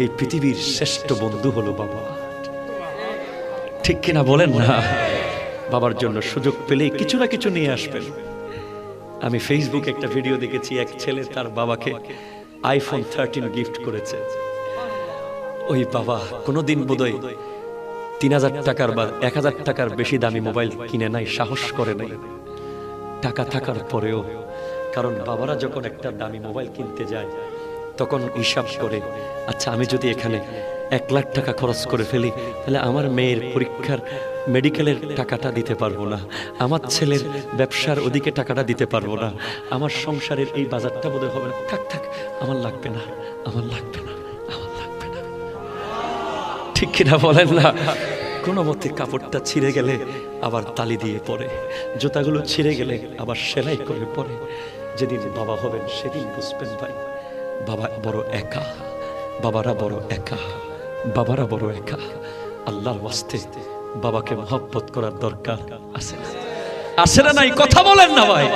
এই পৃথিবীর শ্রেষ্ঠ বন্ধু হলো বাবা। ঠিক কিনা বলেন না? বাবার জন্য সুযোগ পেলেই কিছু না কিছু নিয়ে আসবেন। আমি ফেসবুকে একটা ভিডিও দেখেছি, এক ছেলে তার বাবাকে আইফোন 13 গিফট করেছে। ওই বাবা কোনোদিন বোধহয় 3000 টাকার বা 1000 টাকার বেশি দামি মোবাইল কিনে নাই, সাহস করে নাই। টাকা থাকার পরেও, কারণ বাবারা যখন একটা দামি মোবাইল কিনতে যায় তখন হিসাব করে, আচ্ছা আমি যদি এখানে 1 লাখ টাকা খরচ করে ফেলি তাহলে আমার মেয়ের পরীক্ষার মেডিকেলের টাকাটা দিতে পারবো না, আমার ছেলের ব্যবসার ওদিকে টাকাটা দিতে পারবো না, আমার সংসারের এই বাজারটা বোধহয় হবে না, থাক থাক আমার লাগবে না, আমার লাগবে না, আমার লাগবে না। ঠিক কিনা বলেন না? কোনো মতে কাপড়টা ছিঁড়ে গেলে আবার তালি দিয়ে পরে, জুতাগুলো ছিঁড়ে গেলে আবার সেলাই করে পরে। যেদিন বাবা হবেন সেদিন বুঝবেন ভাই, বাবা বড় একা, বাবারা বড় একা, বাবারা বড় একা। আল্লাহর ওয়াস্তে বাবাকে মহব্বত করার দরকার আছে না? আছে না? নাই কথা বলেন না ভাই।